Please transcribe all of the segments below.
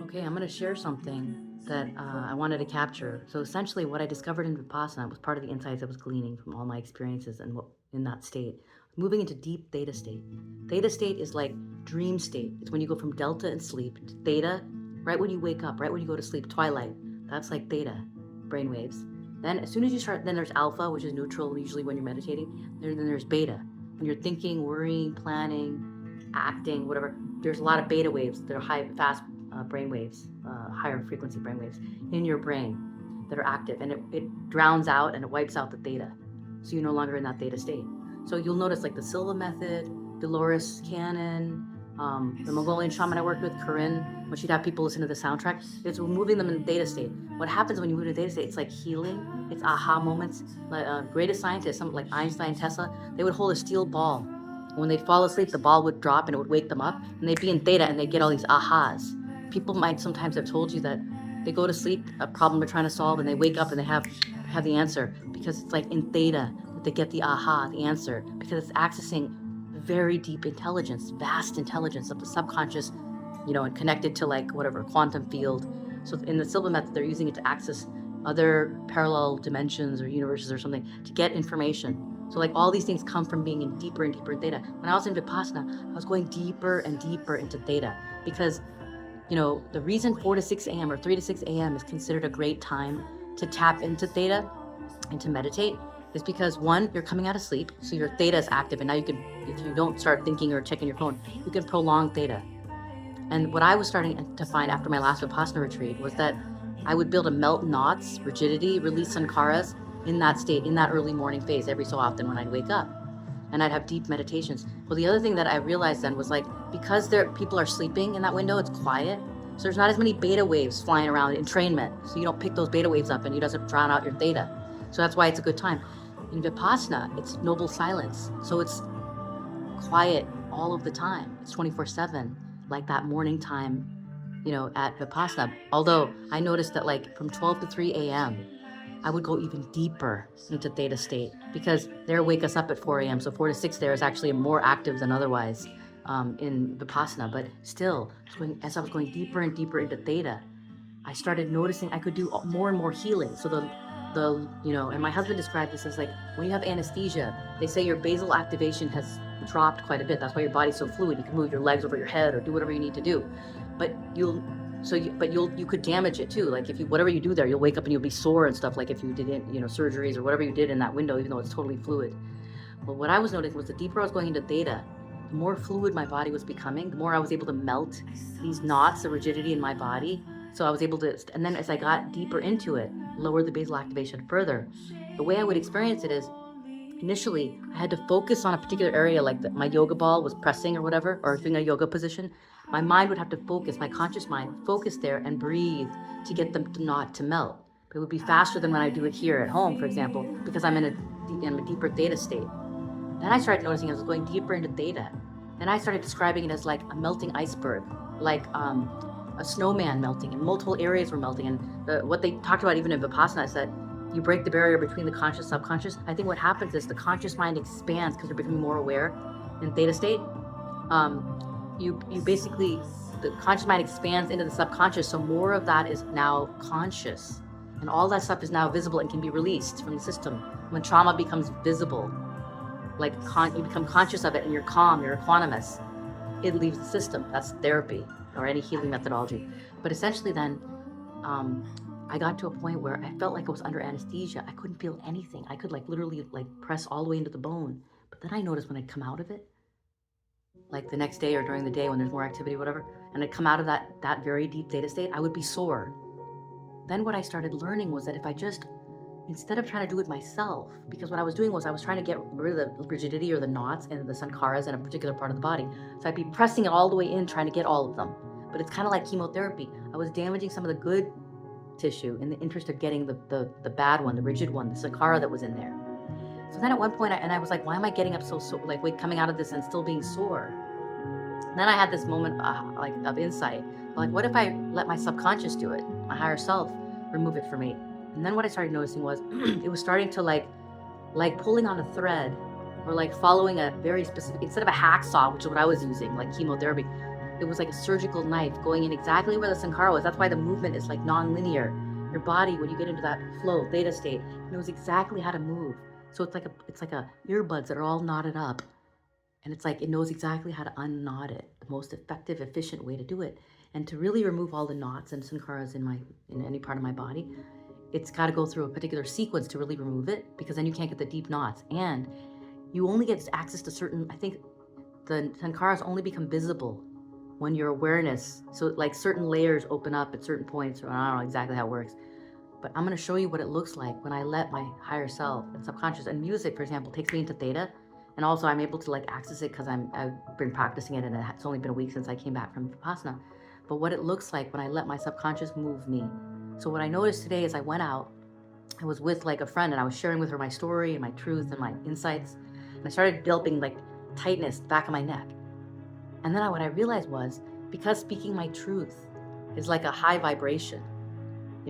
Okay, I'm going to share something that I wanted to capture. So essentially, what I discovered in Vipassana was part of the insights I was gleaning from all my experiences and what in that state. Moving into deep theta state. Theta state is like dream state. It's when you go from delta and sleep to theta, right when you wake up, right when you go to sleep, twilight. That's like theta brain waves. Then as soon as you start, then there's alpha, which is neutral, usually when you're meditating. Then there's beta, when you're thinking, worrying, planning, acting, whatever. There's a lot of beta waves. They're high, fast brain waves, higher frequency brain waves in your brain that are active, and it drowns out and it wipes out the theta. So you're no longer in that theta state. So you'll notice like the Silva method, Dolores Cannon, the Mongolian shaman I worked with, Corinne, when she'd have people listen to the soundtrack, it's moving them in the theta state. What happens when you move to theta state? It's like healing. It's aha moments. Like greatest scientists, some like Einstein, Tesla, they would hold a steel ball. When they'd fall asleep, the ball would drop and it would wake them up, and they'd be in theta and they'd get all these ahas. People might sometimes have told you that they go to sleep, a problem they're trying to solve, and they wake up and they have the answer, because it's like in theta that they get the aha, the answer, because it's accessing very deep intelligence, vast intelligence of the subconscious, and connected to like whatever quantum field. So in the Silva method, they're using it to access other parallel dimensions or universes or something to get information. So like all these things come from being in deeper and deeper theta. When I was in Vipassana, I was going deeper and deeper into theta, because the reason 4 to 6 a.m. or 3 to 6 a.m. is considered a great time to tap into theta and to meditate is because, one, you're coming out of sleep, so your theta is active, and now you can, if you don't start thinking or checking your phone, you can prolong theta. And what I was starting to find after my last Vipassana retreat was that I would build a melt knots, rigidity, release sankharas in that state, in that early morning phase every so often when I'd wake up. And I'd have deep meditations. Well, the other thing that I realized then was like, because people are sleeping in that window, it's quiet. So there's not as many beta waves flying around in entrainment. So you don't pick those beta waves up and it doesn't drown out your theta. So that's why it's a good time. In Vipassana, it's noble silence. So it's quiet all of the time. It's 24/7, like that morning time, at Vipassana. Although I noticed that like from 12 to 3 a.m., I would go even deeper into theta state, because they wake us up at 4 a.m. So 4 to 6 there is actually more active than otherwise in Vipassana. But still, as I was going deeper and deeper into theta, I started noticing I could do more and more healing. So and my husband described this as like when you have anesthesia, they say your basal activation has dropped quite a bit. That's why your body's so fluid. You can move your legs over your head or do whatever you need to do, but you could damage it too. Like if you, whatever you do there, you'll wake up and you'll be sore and stuff, like if you did surgeries or whatever you did in that window, even though it's totally fluid. Well, what I was noticing was the deeper I was going into theta, the more fluid my body was becoming, the more I was able to melt these knots of rigidity in my body. So I was able to, and then as I got deeper into it, lower the basal activation further. The way I would experience it is, initially, I had to focus on a particular area, like my yoga ball was pressing or whatever, or doing a yoga position. My mind would have to focus, my conscious mind, focus there and breathe to get the knot to melt. It would be faster than when I do it here at home, for example, because I'm in a deeper theta state. Then I started noticing I was going deeper into theta. Then I started describing it as like a melting iceberg, like a snowman melting, and multiple areas were melting. And what they talked about even in Vipassana is that you break the barrier between the conscious subconscious. I think what happens is the conscious mind expands because you're becoming more aware in theta state. You basically, the conscious mind expands into the subconscious, so more of that is now conscious, and all that stuff is now visible and can be released from the system. When trauma becomes visible, like you become conscious of it and you're calm, you're equanimous, it leaves the system. That's therapy or any healing methodology. But essentially then, I got to a point where I felt like I was under anesthesia. I couldn't feel anything. I could literally press all the way into the bone. But then I noticed when I'd come out of it, like the next day or during the day when there's more activity, whatever, and I'd come out of that very deep theta state, I would be sore. Then what I started learning was that if I just, instead of trying to do it myself, because what I was doing was I was trying to get rid of the rigidity or the knots and the sankharas in a particular part of the body. So I'd be pressing it all the way in, trying to get all of them. But it's kind of like chemotherapy. I was damaging some of the good tissue in the interest of getting the bad one, the rigid one, the sankhara that was in there. So then at one point, I was like, why am I getting up so coming out of this and still being sore? And then I had this moment of insight. Like, what if I let my subconscious do it? My higher self remove it for me. And then what I started noticing was it was starting to like pulling on a thread, or like following a very specific, instead of a hacksaw, which is what I was using, like chemotherapy, it was like a surgical knife going in exactly where the sankara was. That's why the movement is like non-linear. Your body, when you get into that flow, theta state, knows exactly how to move. So it's like a earbuds that are all knotted up. And it's like it knows exactly how to unknot it, the most effective, efficient way to do it. And to really remove all the knots and sankaras in any part of my body, it's got to go through a particular sequence to really remove it, because then you can't get the deep knots. And you only get access to certain, I think the sankaras only become visible when your awareness, so like certain layers open up at certain points, or I don't know exactly how it works. But I'm going to show you what it looks like when I let my higher self and subconscious, and music, for example, takes me into theta. And also I'm able to like access it because I've been practicing it, and it's only been a week since I came back from vipassana. But what it looks like when I let my subconscious move me. So what I noticed today is I went out, I was with like a friend, and I was sharing with her my story and my truth and my insights. And I started developing like tightness back of my neck. And then what I realized was, because speaking my truth is like a high vibration,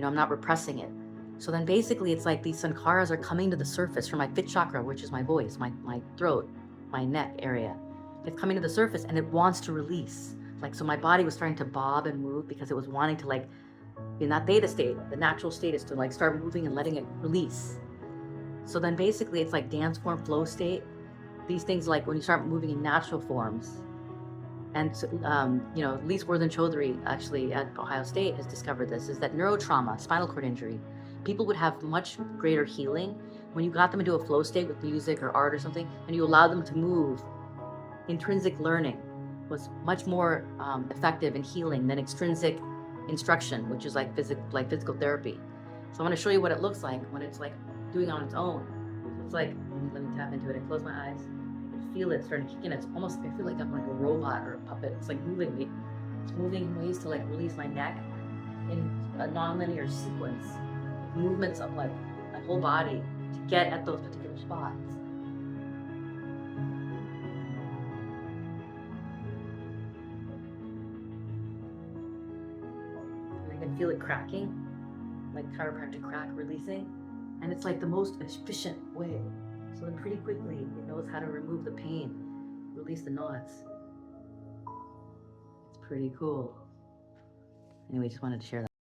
I'm not repressing it. So then basically it's like these sankaras are coming to the surface from my fifth chakra, which is my voice, my throat, my neck area. It's coming to the surface and it wants to release. Like, so my body was starting to bob and move because it was wanting to, like, in that theta state, the natural state is to like start moving and letting it release. So then basically it's like dance form, flow state. These things, like when you start moving in natural forms. And Lee Worthen Chaudhary, actually at Ohio State, has discovered this, is that neurotrauma, spinal cord injury, people would have much greater healing when you got them into a flow state with music or art or something, and you allowed them to move. Intrinsic learning was much more effective in healing than extrinsic instruction, which is like physical therapy. So I want to show you what it looks like when it's like doing on its own. It's like, let me tap into it and close my eyes. Feel it starting to kick in. It's almost, I feel like I'm like a robot or a puppet. It's like moving me. It's moving in ways to like release my neck in a non-linear sequence of movements of like my whole body to get at those particular spots. And I can feel it cracking, like chiropractic crack releasing. And it's like the most efficient way. So then pretty quickly it knows how to remove the pain, release the knots. It's pretty cool. Anyway, just wanted to share that.